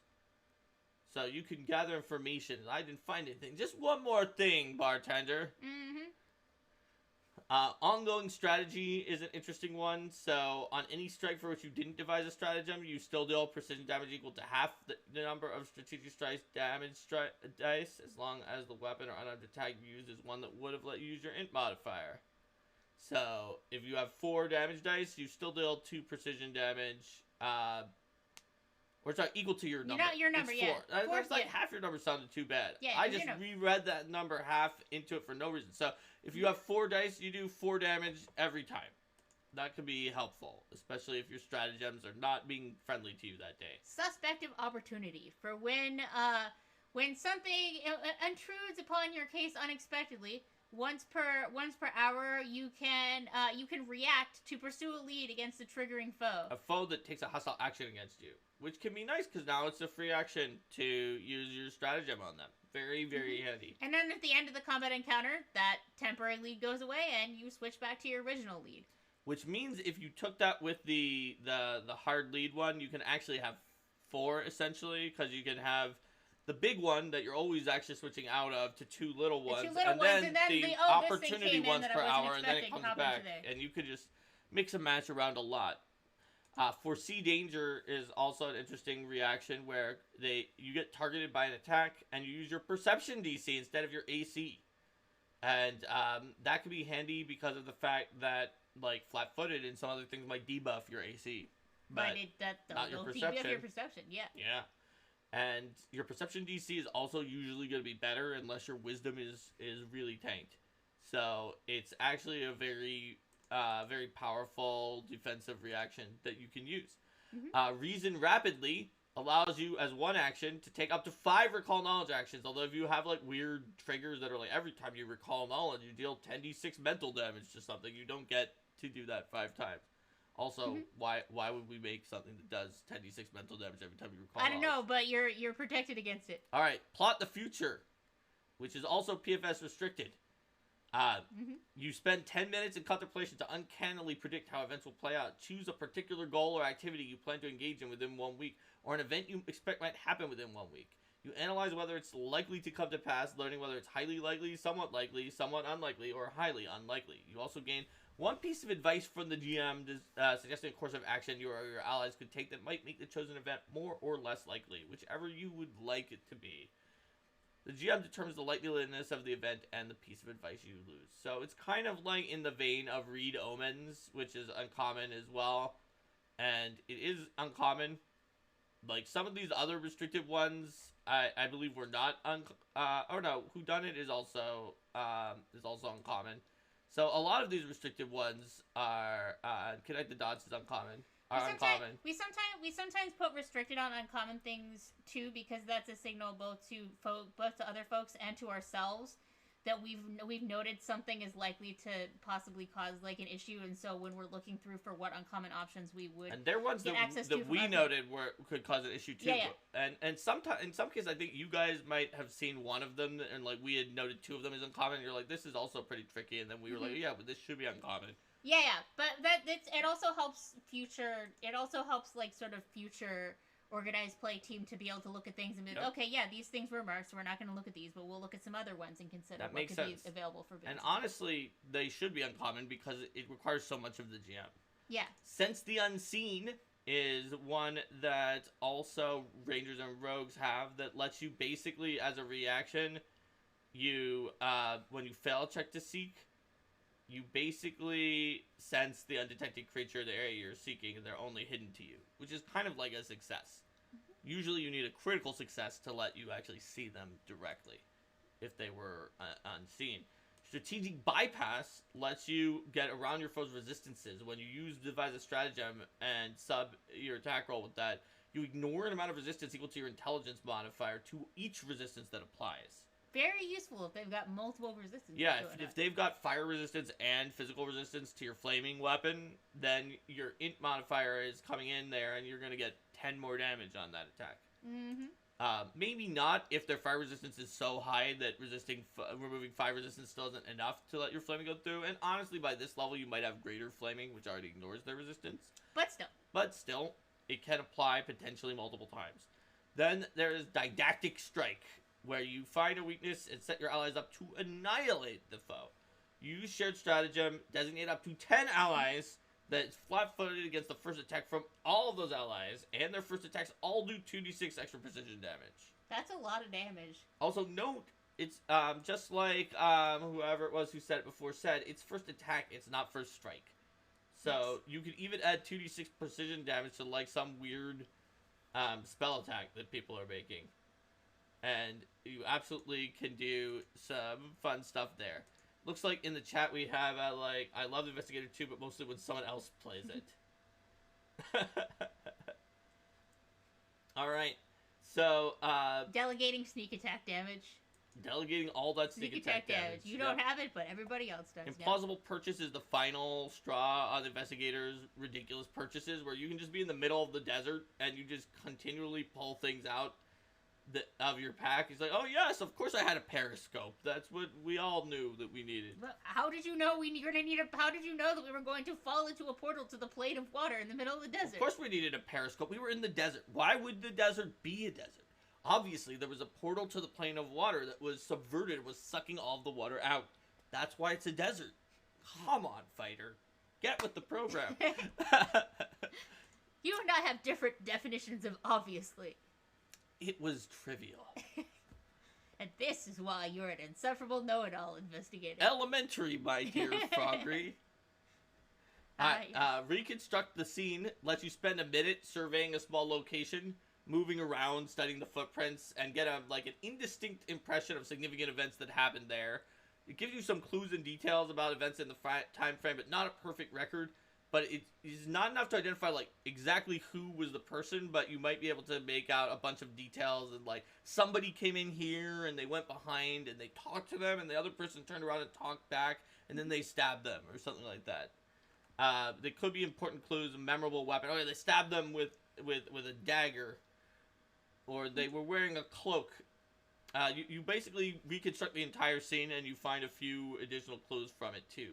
So you can gather information. I didn't find anything. Just one more thing, bartender. Mm-hmm. Ongoing strategy is an interesting one. So on any strike for which you didn't devise a stratagem, you still deal precision damage equal to half the number of strategic strikes damage dice, as long as the weapon or unarmed attack you used is one that would have let you use your int modifier. So if you have 4 damage dice, you still deal 2 precision damage. Or sorry, equal to your number. Your number, it's 4. Yeah. That's like half your number sounded too bad. Yeah, I just reread that number half into it for no reason. So if you have 4 dice, you do 4 damage every time. That could be helpful, especially if your stratagems are not being friendly to you that day. Suspective opportunity for when something intrudes upon your case unexpectedly. Once per hour, you can react to pursue a lead against a triggering foe. A foe that takes a hostile action against you, which can be nice because now it's a free action to use your stratagem on them. Very, very handy. And then at the end of the combat encounter, that temporary lead goes away and you switch back to your original lead. Which means if you took that with the hard lead one, you can actually have 4 essentially, because you can have the big one that you're always actually switching out of to 2 little ones, and then the opportunity ones per hour, and then it comes back, and you could just mix and match around a lot. Foresee danger is also an interesting reaction where you get targeted by an attack and you use your perception DC instead of your AC, and that can be handy because of the fact that like flat-footed and some other things might debuff your AC, but not your perception. Your perception, yeah. Yeah. And your perception DC is also usually going to be better unless your wisdom is really tanked. So it's actually a very very powerful defensive reaction that you can use. Mm-hmm. Reason rapidly allows you as one action to take up to 5 recall knowledge actions. Although if you have like weird triggers that are like every time you recall knowledge you deal 10d6 mental damage to something, you don't get to do that 5 times. Also, why would we make something that does 10d6 mental damage every time you recall? I don't know, but you're protected against it. All right, plot the future, which is also PFS restricted. You spend 10 minutes in contemplation to uncannily predict how events will play out. Choose a particular goal or activity you plan to engage in within 1 week, or an event you expect might happen within 1 week. You analyze whether it's likely to come to pass, learning whether it's highly likely, somewhat unlikely, or highly unlikely. You also gain 1 piece of advice from the GM suggesting a course of action you or your allies could take that might make the chosen event more or less likely, whichever you would like it to be. The GM determines the likeliness of the event and the piece of advice you lose. So it's kind of like in the vein of read omens, which is uncommon as well. And it is uncommon. Like some of these other restrictive ones, I believe were not Whodunit is also is also uncommon. So a lot of these restricted ones are connect the dots is uncommon. Uncommon. We sometimes put restricted on uncommon things too, because that's a signal both to other folks and to ourselves that we've noted something is likely to possibly cause like an issue, and so when we're looking through for what uncommon options we would and there are ones that we noted could cause an issue too. Yeah. And sometimes in some cases I think you guys might have seen one of them, and like we had noted two of them as uncommon. And you're like, this is also pretty tricky, and then we were like, yeah, but this should be uncommon. Yeah, but it also helps future. It also helps like sort of future organized play team to be able to look at things and be like, okay, yeah, these things were marked, so we're not going to look at these, but we'll look at some other ones and consider what could be available for business. And honestly, they should be uncommon because it requires so much of the GM. Yeah. Sense the Unseen is one that also Rangers and Rogues have that lets you basically, as a reaction, you when you fail check to seek, you basically sense the undetected creature in the area you're seeking, and they're only hidden to you, which is kind of like a success. Mm-hmm. Usually you need a critical success to let you actually see them directly, if they were unseen. Strategic Bypass lets you get around your foe's resistances. When you use Devise a Stratagem and sub your attack roll with that, you ignore an amount of resistance equal to your intelligence modifier to each resistance that applies. Very useful if they've got multiple resistance. Yeah, if they've got fire resistance and physical resistance to your flaming weapon, then your int modifier is coming in there, and you're going to get 10 more damage on that attack. Mm-hmm. Maybe not if their fire resistance is so high that removing fire resistance still isn't enough to let your flaming go through. And honestly, by this level, you might have greater flaming, which already ignores their resistance. But still, it can apply potentially multiple times. Then there is Didactic Strike, where you find a weakness and set your allies up to annihilate the foe. Use shared stratagem, designate up to 10 allies that's flat-footed against the first attack from all of those allies, and their first attacks all do 2d6 extra precision damage. That's a lot of damage. Also note, it's just like whoever it was who said it before said, it's first attack, it's not first strike. So you could even add 2d6 precision damage to like some weird spell attack that people are making. And you absolutely can do some fun stuff there. Looks like in the chat we have, I love Investigator 2, but mostly when someone else plays it. Alright, so, delegating sneak attack damage. Delegating all that sneak attack damage. You don't have it, but everybody else does. Implausible Purchase is the final straw on Investigator's ridiculous purchases, where you can just be in the middle of the desert, and you just continually pull things out of your pack. He's like, oh yes, of course I had a periscope. That's what we all knew that we needed. But how did you know how did you know that we were going to fall into a portal to the plane of water in the middle of the desert? Of course we needed a periscope. We were in the desert. Why would the desert be a desert? Obviously, there was a portal to the plane of water that was subverted, was sucking all of the water out. That's why it's a desert. Come on, fighter. Get with the program. You and I have different definitions of obviously. It was trivial. And this is why you're an insufferable know-it-all, Investigator. Elementary, my dear Froggery. Reconstruct the scene lets you spend a minute surveying a small location, moving around, studying the footprints, and get an indistinct impression of significant events that happened there. It gives you some clues and details about events in the time frame, but not a perfect record. But it is not enough to identify, like, exactly who was the person, but you might be able to make out a bunch of details, and, like, somebody came in here, and they went behind, and they talked to them, and the other person turned around and talked back, and then they stabbed them, or something like that. There could be important clues, a memorable weapon. Oh, yeah, they stabbed them with a dagger, or they were wearing a cloak. You basically reconstruct the entire scene, and you find a few additional clues from it, too.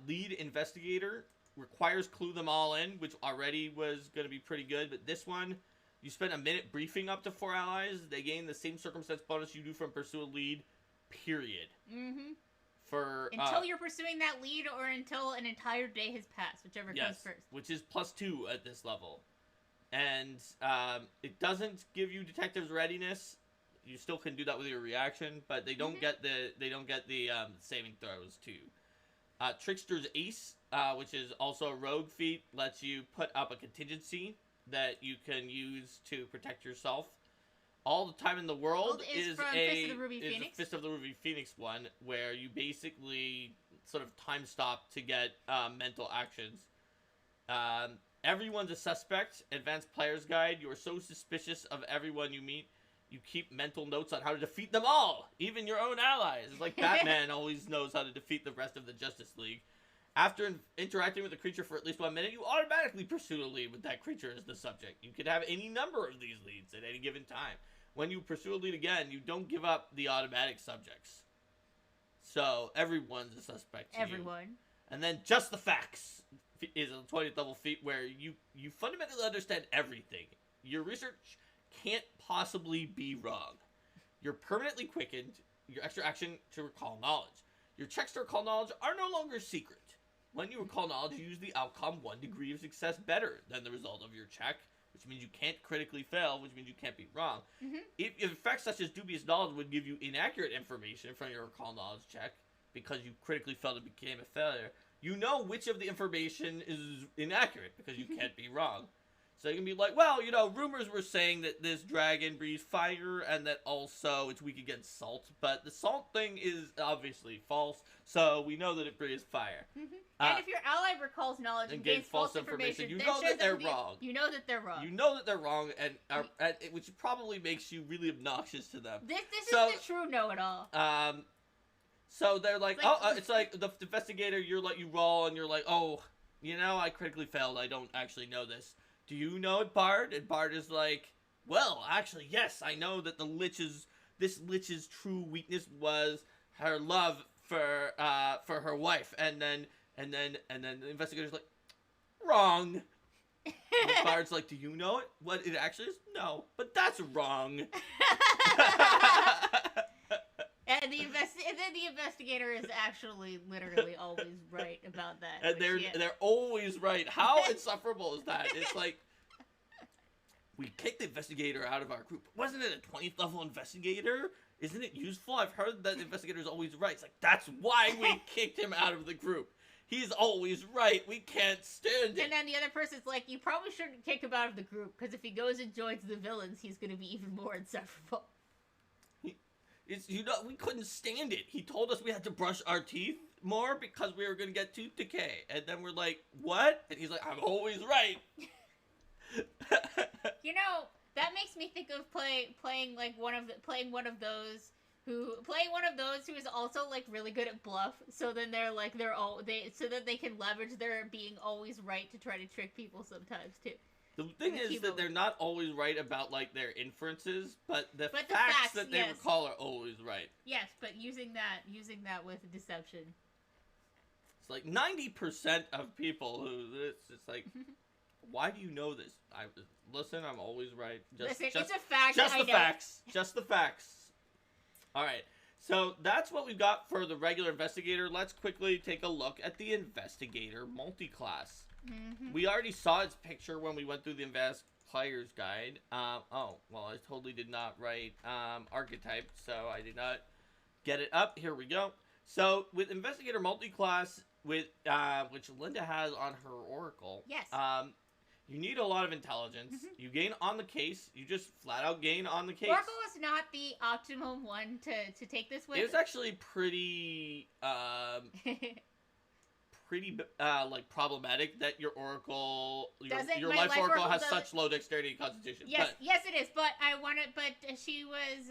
Lead Investigator requires clue them all in, which already was going to be pretty good, but this one, you spend a minute briefing up to 4 allies. They gain the same circumstance bonus you do from pursue a lead, period. Mm-hmm. Until you're pursuing that lead, or until an entire day has passed, whichever comes first. Which is +2 at this level. And it doesn't give you detective's readiness. You still can do that with your reaction, but they don't get the saving throws too. Trickster's Ace, which is also a rogue feat, lets you put up a contingency that you can use to protect yourself. All the Time in the World is from a Fist of the Ruby Phoenix. Fist of the Ruby Phoenix one, where you basically sort of time stop to get mental actions. Everyone's a suspect. Advanced Player's Guide. You are so suspicious of everyone you meet. You keep mental notes on how to defeat them all, even your own allies. It's like Batman always knows how to defeat the rest of the Justice League. After interacting with a creature for at least 1 minute, you automatically pursue a lead with that creature as the subject. You could have any number of these leads at any given time. When you pursue a lead again, you don't give up the automatic subjects. So, everyone's a suspect to you. And then Just the Facts is a 20th level feat where you fundamentally understand everything. Your research can't possibly be wrong. You're permanently quickened. Your extra action to recall knowledge. Your checks to recall knowledge are no longer secret. When you recall knowledge, you use the outcome 1 degree of success better than the result of your check, which means you can't critically fail, which means you can't be wrong. If effects such as dubious knowledge would give you inaccurate information from your recall knowledge check, because you critically failed and became a failure, you know which of the information is inaccurate, because you can't be wrong. So you can be like, well, you know, rumors were saying that this dragon breathes fire and that also it's weak against salt. But the salt thing is obviously false, so we know that it breathes fire. And if your ally recalls knowledge and gains false information, you know that they're wrong. You know that they're wrong. You know that they're wrong, and which probably makes you really obnoxious to them. This is the true know-it-all. So they're like, it's like the investigator, you roll, and you're like, oh, you know, I critically failed. I don't actually know this. Do you know it, Bard? And Bard is like, well, actually, yes, I know that this lich's true weakness was her love for her wife. And then the investigator's like, wrong. And Bard's like, do you know it? What it actually is? No, but that's wrong. And then the investigator is actually literally always right about that. And they're always right. How insufferable is that? It's like, we kicked the investigator out of our group. Wasn't it a 20th level investigator? Isn't it useful? I've heard that the investigator is always right. It's like, that's why we kicked him out of the group. He's always right. We can't stand it. And then the other person's like, you probably shouldn't kick him out of the group, because if he goes and joins the villains, he's going to be even more insufferable. We couldn't stand it. He told us we had to brush our teeth more because we were going to get tooth decay. And then we're like, what? And he's like, I'm always right. You know, that makes me think of playing one of those who is also like really good at bluff. So then so that they can leverage their being always right to try to trick people sometimes too. The thing is that they're not always right about, like, their inferences, but the facts that they recall are always right. Yes, but using that with deception. It's like 90% of people it's like, why do you know this? Listen, I'm always right. It's a fact. Just the facts. Just the facts. All right. So that's what we've got for the regular investigator. Let's quickly take a look at the investigator multi-class. We already saw its picture when we went through the Advanced Player's Guide. I totally did not write archetype, so I did not get it up. Here we go. So with Investigator multi-class, which Linda has on her Oracle, yes. You need a lot of intelligence. You gain on the case. You just flat out gain on the case. Oracle is not the optimum one to take this with. It was actually pretty like problematic that your Oracle, your life Oracle has such low dexterity and constitution. Yes, yes it is. But she was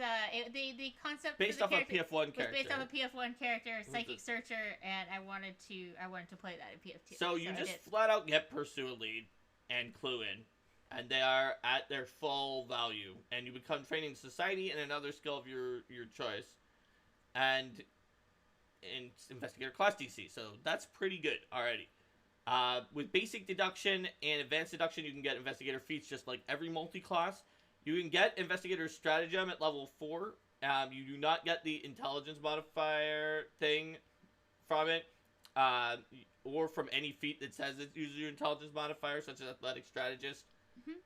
the concept based off a PF1 character. Based off a PF1 character, Psychic Searcher, and I wanted to play that in PF2. So you just flat out get pursue a lead and clue in, and they are at their full value, and you become training society and another skill of your choice, and in Investigator class DC, so that's pretty good already. With basic deduction and advanced deduction, you can get Investigator feats just like every multi-class. You can get Investigator Stratagem at level 4. You do not get the intelligence modifier thing from it, or from any feat that says it uses your intelligence modifier, such as Athletic Strategist.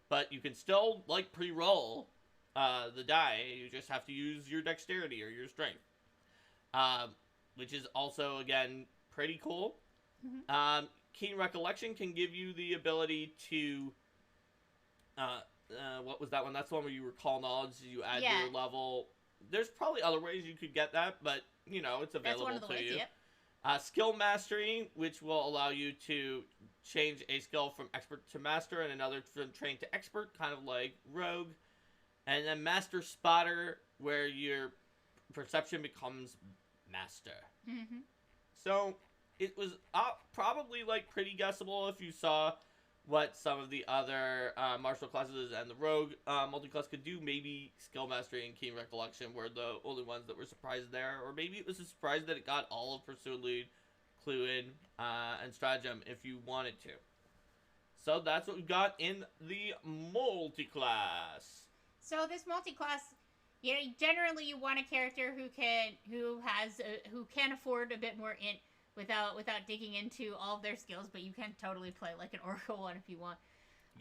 But you can still, like, pre-roll the die. You just have to use your dexterity or your strength. Which is also, again, pretty cool. Keen Recollection can give you the ability to what was that one? That's the one where you recall knowledge. You add Yeah. your level. There's probably other ways you could get that, but you know it's That's available one of the to ways. you. Yep. Skill mastery, which will allow you to change a skill from expert to master and another from trained to expert, kind of like rogue. And then master spotter, where your perception becomes master. Mm-hmm. So it was probably like pretty guessable if you saw what some of the other martial classes and the rogue multi-class could do. Maybe skill mastery and keen recollection were the only ones that were surprised there, or maybe it was a surprise that it got all of Pursue Lead, Clue In, and Stratagem if you wanted to. So that's what we got in the multi-class. So this multi-class, you know, generally you want a character who can afford a bit more int without digging into all of their skills, but you can totally play like an Oracle one if you want.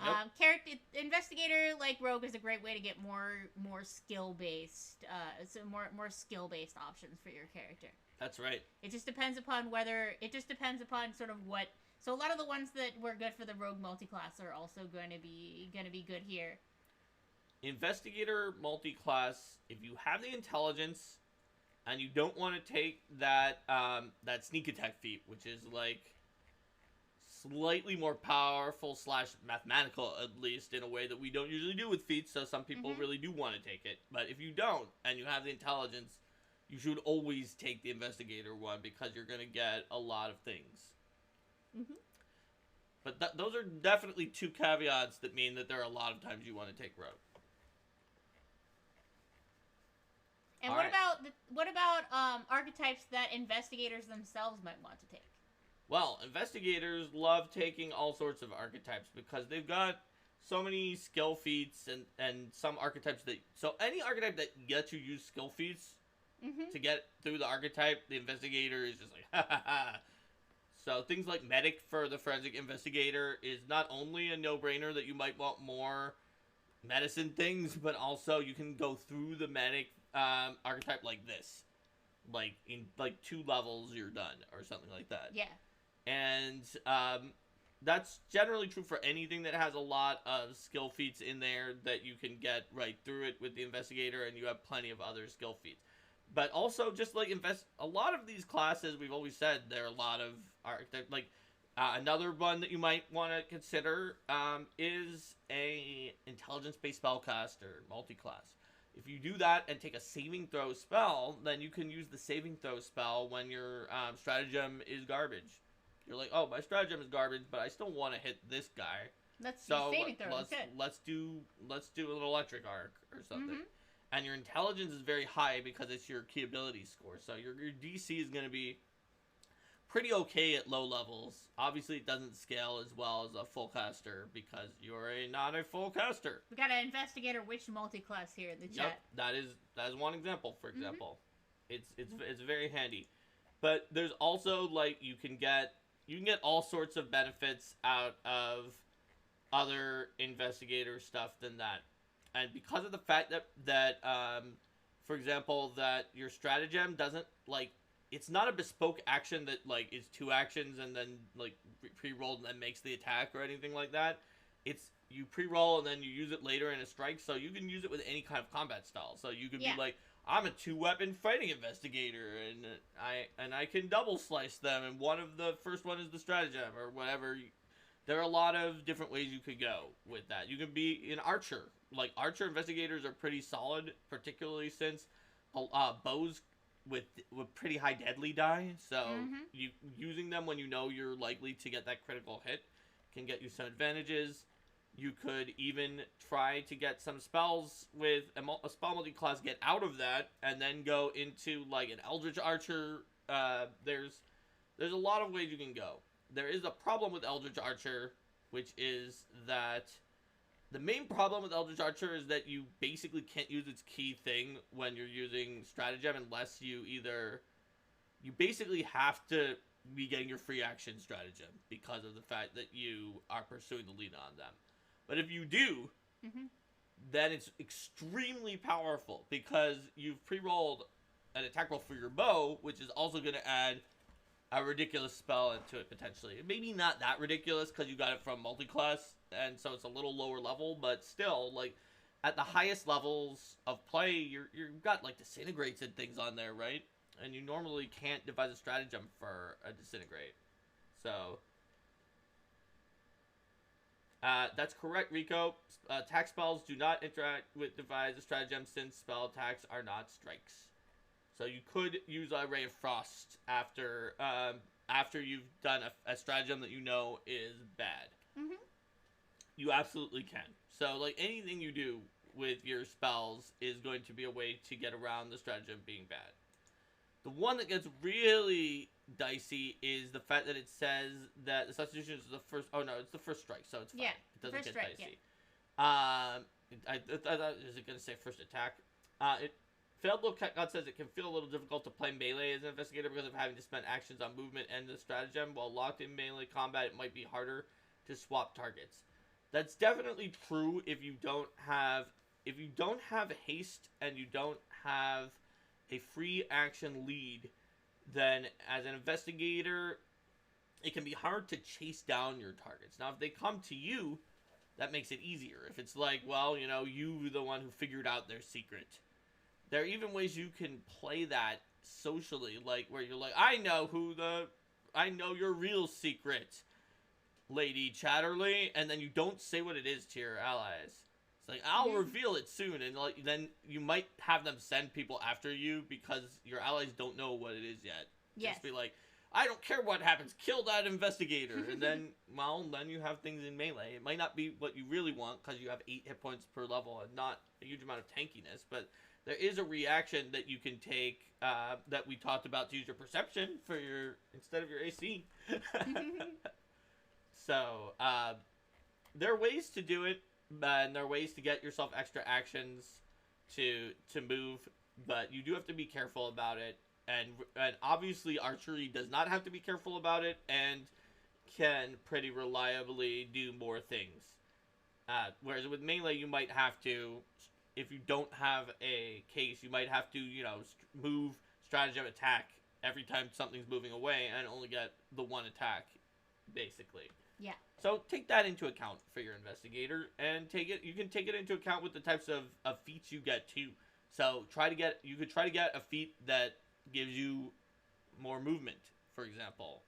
Yep. Character investigator like rogue is a great way to get more skill based, more skill based options for your character. That's right. It just depends upon sort of what. So a lot of the ones that were good for the rogue multi-class are also going to be good here. Investigator multi-class, if you have the intelligence and you don't want to take that that sneak attack feat, which is like slightly more powerful / mathematical, at least in a way that we don't usually do with feats, so some people really do want to take it. But if you don't and you have the intelligence, you should always take the investigator one because you're going to get a lot of things. But those are definitely two caveats that mean that there are a lot of times you want to take rogue. And what about archetypes that investigators themselves might want to take? Well, investigators love taking all sorts of archetypes because they've got so many skill feats and some archetypes that... So any archetype that lets you use skill feats to get through the archetype, the investigator is just like, ha ha ha. So things like medic for the forensic investigator is not only a no-brainer that you might want more medicine things, but also you can go through the medic archetype like this. Like, in like 2 levels, you're done, or something like that. Yeah. And that's generally true for anything that has a lot of skill feats in there that you can get right through it with the investigator, and you have plenty of other skill feats. But also, just like a lot of these classes, we've always said there are a lot of like another one that you might want to consider is a intelligence-based spellcaster multi-class. If you do that and take a saving throw spell, then you can use the saving throw spell when your stratagem is garbage. You're like, oh, my stratagem is garbage, but I still want to hit this guy. Let's saving throw. Let's do an electric arc or something. And your intelligence is very high because it's your key ability score. So your DC is going to be pretty okay at low levels. Obviously, it doesn't scale as well as a full caster because you're not a full caster. We got an investigator witch multi-class here in the chat. That is one example. For example, it's very handy. But there's also like you can get all sorts of benefits out of other investigator stuff than that. And because of the fact that for example, that your stratagem doesn't, like, it's not a bespoke action that, like, is 2 actions and then, like, pre-rolled and then makes the attack or anything like that. It's, you pre-roll and then you use it later in a strike, so you can use it with any kind of combat style. So you could be like, I'm a 2-weapon fighting investigator, and I can double slice them, and one of the first one is the stratagem, or whatever. There are a lot of different ways you could go with that. You can be an archer. Like, archer investigators are pretty solid, particularly since bows with pretty high deadly die. So you using them when you know you're likely to get that critical hit can get you some advantages. You could even try to get some spells with a spell multi-class, get out of that, and then go into like an Eldritch Archer. There's a lot of ways you can go. There is a problem with Eldritch Archer, which is that the main problem with Eldritch Archer is that you basically can't use its key thing when you're using stratagem unless you basically have to be getting your free action stratagem because of the fact that you are pursuing the lead on them. But if you do, then it's extremely powerful because you've pre-rolled an attack roll for your bow, which is also going to add a ridiculous spell into it potentially. Maybe not that ridiculous because you got it from multi-class, and so it's a little lower level, but still, like, at the highest levels of play, you've got, like, disintegrates and things on there, right? And you normally can't devise a stratagem for a disintegrate. So, that's correct, Rico. Attack spells do not interact with devise a stratagem since spell attacks are not strikes. So you could use a Ray of Frost after you've done a stratagem that you know is bad. Mm-hmm. You absolutely can. So, like, anything you do with your spells is going to be a way to get around the stratagem being bad. The one that gets really dicey is the fact that it says that the substitution is the first... Oh, no, it's the first strike, so it's fine. Yeah, it doesn't get strike, dicey. Yeah. I thought, is it going to say first attack? Failed Little Cat God says it can feel a little difficult to play melee as an investigator because of having to spend actions on movement and the stratagem. While locked in melee combat, it might be harder to swap targets. That's definitely true if you don't have haste and you don't have a free action lead. Then as an investigator, it can be hard to chase down your targets. Now, if they come to you, that makes it easier. If it's like, well, you know, you the one who figured out their secret. There are even ways you can play that socially, like where you're like, I know your real secret, Lady Chatterley, and then you don't say what it is to your allies. It's like, I'll reveal it soon, and like then you might have them send people after you because your allies don't know what it is yet. Yes. Just be like, I don't care what happens, kill that investigator, and then, well, then you have things in melee. It might not be what you really want because you have 8 hit points per level and not a huge amount of tankiness, but there is a reaction that you can take that we talked about to use your perception for instead of your AC. So there are ways to do it, and there are ways to get yourself extra actions to move, but you do have to be careful about it. And obviously archery does not have to be careful about it and can pretty reliably do more things. Whereas with melee, you might have to, if you don't have a case, you might have to, you know, move, stratagem, attack every time something's moving away and only get the one attack, basically. Yeah. So take that into account for your investigator, and you can take it into account with the types of feats you get too. So you could try to get a feat that gives you more movement, for example.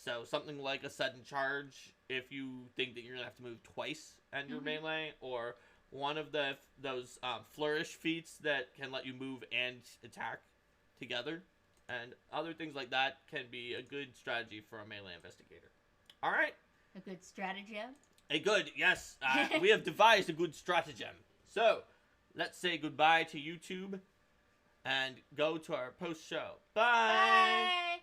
So something like a sudden charge if you think that you're gonna have to move twice and your melee, or one of those flourish feats that can let you move and attack together, and other things like that can be a good strategy for a melee investigator. All right. A good stratagem. Yes. We have devised a good stratagem. So let's say goodbye to YouTube and go to our post show. Bye. Bye.